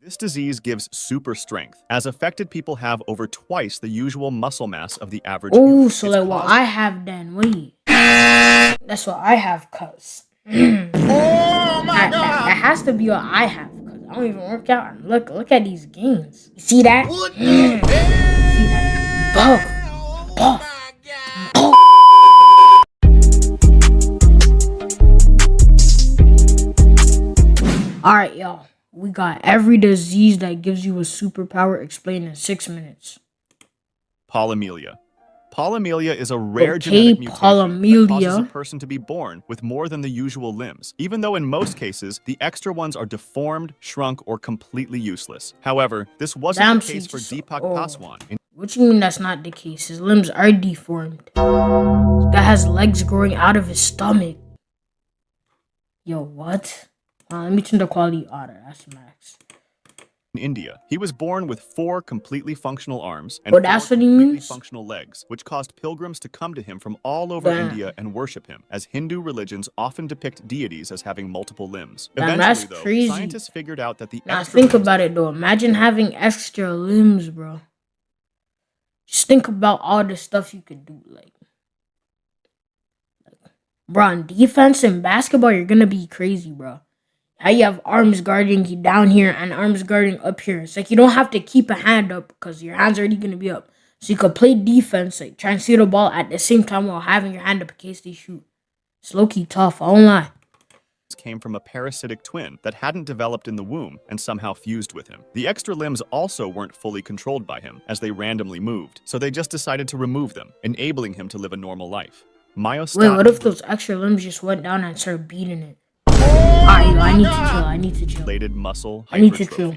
This disease gives super strength, as affected people have over twice the usual muscle mass of the average Oh, human. so like what I have then. Wait. That's what I have, cuz. That has to be what I have, cuz I don't even work out. And look at these gains. You see that? See that? Buff. Buff. Buff. Alright, y'all. We got every disease that gives you a superpower explained in 6 minutes. Polymelia. Polymelia is a rare genetic mutation that causes a person to be born with more than the usual limbs, even though in most cases, the extra ones are deformed, shrunk, or completely useless. However, this wasn't the case for Deepak Paswan. What you mean that's not the case? His limbs are deformed. This guy has legs growing out of his stomach. Yo, what? Let me turn the quality auto. That's max. In India, he was born with 4 completely functional arms and 4 completely functional legs, which caused pilgrims to come to him from all over India and worship him, as Hindu religions often depict deities as having multiple limbs. That's crazy. Scientists figured out that the think about it though. Imagine having extra limbs, bro. Just think about all the stuff you could do, bro, on defense and basketball, you're gonna be crazy, bro. How you have arms guarding you down here and arms guarding up here. It's like you don't have to keep a hand up because your hand's already going to be up. So you could play defense, like try and see the ball at the same time while having your hand up in case they shoot. It's low-key tough, I won't lie. Came from a parasitic twin that hadn't developed in the womb and somehow fused with him. The extra limbs also weren't fully controlled by him, as they randomly moved, so they just decided to remove them, enabling him to live a normal life. Wait, what if those extra limbs just went down and started beating it? Alright, I need to chill. Related muscle hypertrophy. I need to chill.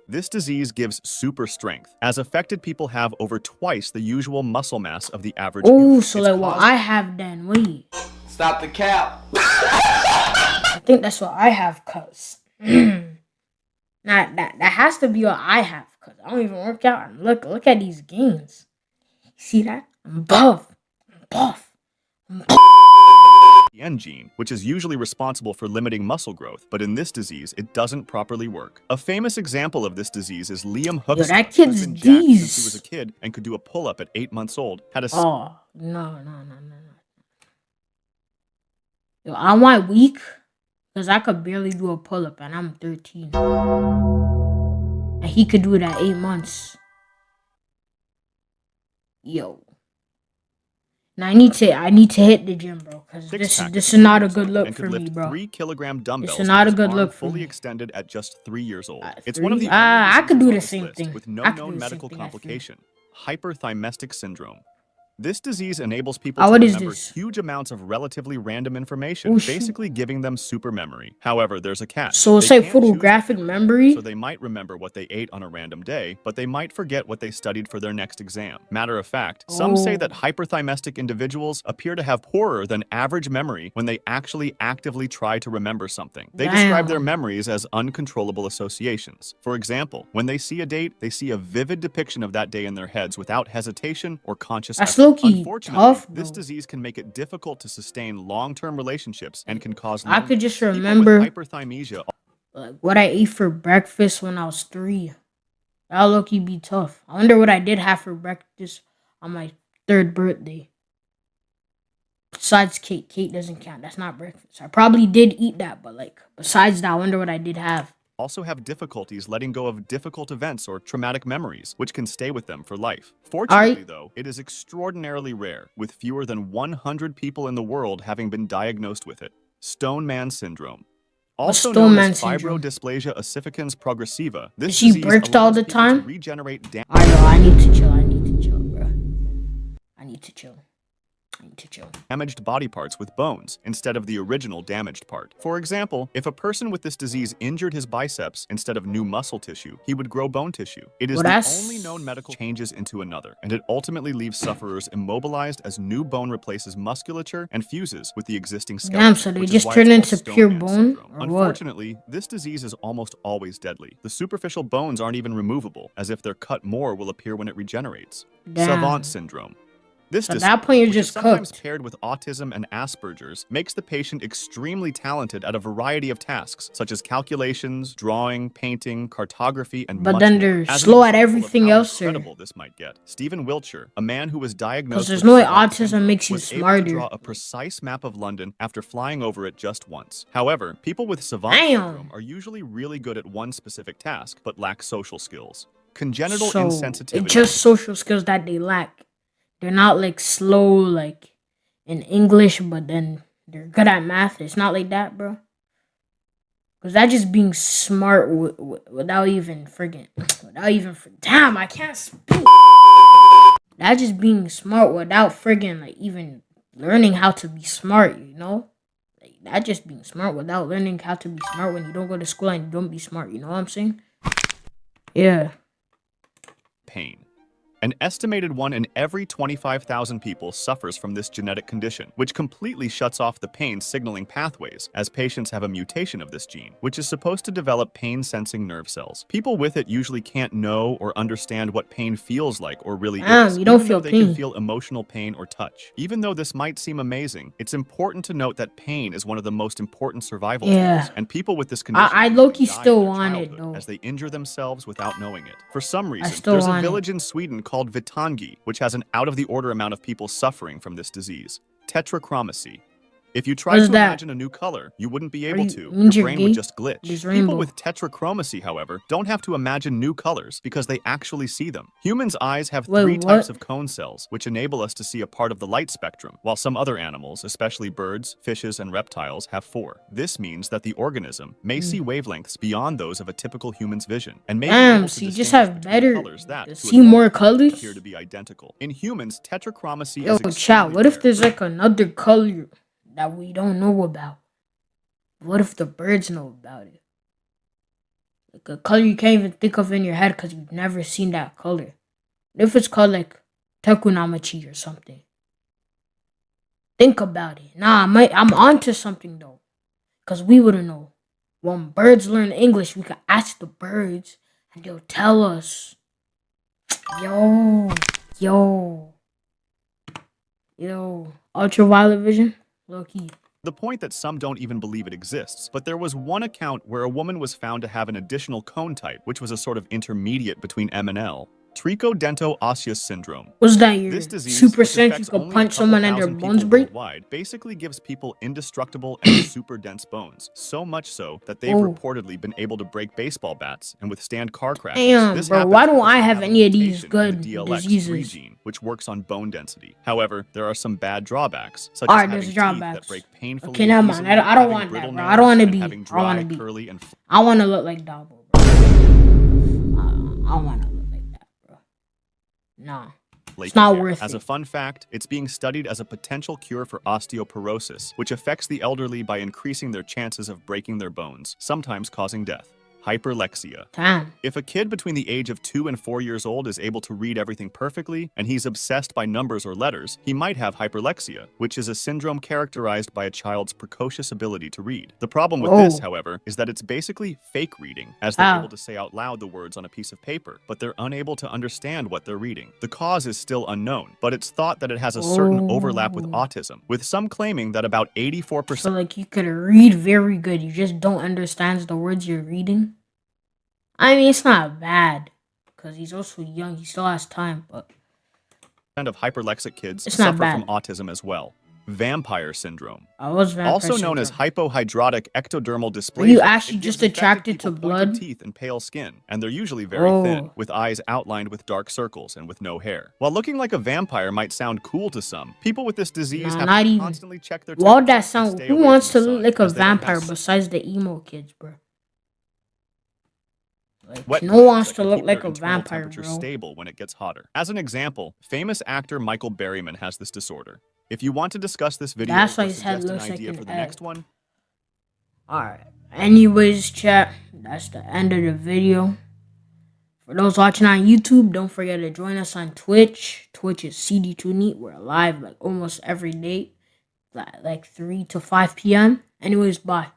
This disease gives super strength, as affected people have over twice the usual muscle mass of the average human. Oh, so like what I have then. Wait. Stop the cap. I think that's what I have, cuz. That has to be what I have, cuz I don't even work out. And look at these gains. You see that? I'm buff. The gene, which is usually responsible for limiting muscle growth, but in this disease, it doesn't properly work. A famous example of this disease is Liam Hook's that kid's since he was a kid and could do a pull-up at 8 months old. No. Yo, am I weak? Because I could barely do a pull-up and I'm 13. And he could do it at 8 months. Yo. Now I need to hit the gym, bro, because this is not a good look for me, bro. 3-kilogram dumbbells. This is not a good look for fully me. extended at just 3 years old. It's one of the I could do the same thing with no known medical complication. Hyperthymistic syndrome. This disease enables people to remember huge amounts of relatively random information, basically giving them super memory. However, there's a catch. So it's like photographic memory? So they might remember what they ate on a random day, but they might forget what they studied for their next exam. Matter of fact, some say that hyperthymistic individuals appear to have poorer than average memory when they actually actively try to remember something. They describe their memories as uncontrollable associations. For example, when they see a date, they see a vivid depiction of that day in their heads without hesitation or conscious effort. Unfortunately, this disease can make it difficult to sustain long-term relationships and can cause I could just remember hyperthymesia. Like what I ate for breakfast when I was 3. That'll low-key be tough. I wonder what I did have for breakfast on my 3rd birthday. Besides cake. Cake doesn't count. That's not breakfast. I probably did eat that, but like besides that, I wonder what I did have. Also have difficulties letting go of difficult events or traumatic memories, which can stay with them for life. Fortunately, though, it is extraordinarily rare, with fewer than 100 people in the world having been diagnosed with it. Stone Man syndrome. Also known as fibrodysplasia ossificans progressiva, this disease allows all the time? to regenerate I need to chill, bro. I need to chill. damaged body parts with bones instead of the original damaged part. For example, if a person with this disease injured his biceps instead of new muscle tissue, he would grow bone tissue. It is the only known medical changes into another, and it ultimately leaves sufferers immobilized as new bone replaces musculature and fuses with the existing skeleton. Damn, so they just turn into pure bone? Unfortunately, this disease is almost always deadly. The superficial bones aren't even removable, as if they're cut more will appear when it regenerates. Savant syndrome. This So at that point, disorder, you're which is just sometimes cooked. paired with autism and Asperger's, makes the patient extremely talented at a variety of tasks, such as calculations, drawing, painting, cartography, and But much then more. they're As an slow at example of everything how else, sir. incredible this might get, Stephen Wiltshire, a man who was Because diagnosed there's with no way savant autism syndrome, makes you was able to draw smarter. a precise map of London after flying over it just once. However, people with savant Damn. syndrome are usually really good at one specific task, but lack social skills. Congenital So insensitivity. it's just social skills that they lack. They're not like slow like in English, but then they're good at math. It's not like that, bro. Cause that just being smart without even friggin', damn, I can't speak. That just being smart without friggin' like even learning how to be smart, you know? Like that just being smart without learning how to be smart when you don't go to school and you don't be smart, you know what I'm saying? Yeah. Pain. An estimated 1 in every 25,000 people suffers from this genetic condition, which completely shuts off the pain signaling pathways, as patients have a mutation of this gene, which is supposed to develop pain-sensing nerve cells. People with it usually can't know or understand what pain feels like or really is, You don't even feel though they can pain. feel emotional pain or touch. Even though this might seem amazing, it's important to note that pain is one of the most important survival tools, and people with this condition I can low-key die in still their want it, childhood though. as they injure themselves without knowing it. For some reason, still there's a want it. village in Sweden called Vittangi, which has an out-of-the-order amount of people suffering from this disease. Tetrachromacy. If you tried to imagine a new color, you wouldn't be able to. Your brain would just glitch. People with tetrachromacy, however, don't have to imagine new colors because they actually see them. Humans' eyes have three types of cone cells, which enable us to see a part of the light spectrum, while some other animals, especially birds, fishes, and reptiles, have 4. This means that the organism may see wavelengths beyond those of a typical human's vision, and may be able to so you distinguish just have between better colors that, to see a normal more person, colors. appear to be identical. In humans, tetrachromacy Yo, is extremely chat. What if rare. there's like another color that we don't know about? What if the birds know about it? Like a color you can't even think of in your head because you've never seen that color. What if it's called like Tekunamachi or something? Think about it. Nah, I'm onto something though. Because we wouldn't know. When birds learn English, we could ask the birds and they'll tell us. Yo. Ultraviolet vision? Low key. The point that some don't even believe it exists, but there was one account where a woman was found to have an additional cone type, which was a sort of intermediate between M and L. Trichodento-osseous syndrome. What's that? Your This disease, super which strength, you affects could only punch a couple someone and their thousand bones people break? worldwide, basically gives people indestructible and super dense bones. So much so that they've reportedly been able to break baseball bats and withstand car crashes. Damn, This bro, why happens don't because I they have a any of these mutation in good the DLX3 diseases? gene, which works on bone density. However, there are some bad drawbacks, such as Alright, having there's teeth drawbacks. that break painfully Okay, never and mind. easily, I don't having want brittle that, bro. nails, I don't want to and be. having I don't want dry, to be. curly, and I want to look like Dabo, bro. I don't want to look like that, bro. Nah. It's not worth As it. a fun fact, it's being studied as a potential cure for osteoporosis, which affects the elderly by increasing their chances of breaking their bones, sometimes causing death. Hyperlexia. Damn. If a kid between the age of 2 and 4 years old is able to read everything perfectly, and he's obsessed by numbers or letters, he might have hyperlexia, which is a syndrome characterized by a child's precocious ability to read. The problem with this, however, is that it's basically fake reading, as they're able to say out loud the words on a piece of paper, but they're unable to understand what they're reading. The cause is still unknown, but it's thought that it has a certain overlap with autism, with some claiming that about 84%. So like you could read very good, you just don't understand the words you're reading? I mean, it's not bad, because he's also young, he still has time, but of hyperlexic kids it's not suffer bad. from autism as well. Vampire syndrome. Vampire also known as syndrome? hypohydrotic ectodermal dysplasia. Are you actually It gives just attracted infected to people pointed blood? teeth and pale skin, and they're usually very thin, with eyes outlined with dark circles and with no hair. While looking like a vampire might sound cool to some, people with this disease have to constantly check their temperature. Well, that sound. Who wants to look like a vampire besides the emo kids, bro? Like, no one wants to look like a vampire, bro. Stable when it gets hotter. As an example, famous actor Michael Berryman has this disorder. If you want to discuss this video, that's why or his head suggest looks an like idea an for the egg. next one. Alright. Anyways, chat, that's the end of the video. For those watching on YouTube, don't forget to join us on Twitch. Twitch is CD2Neat. We're live like almost every day, like 3 to 5 p.m. Anyways, bye.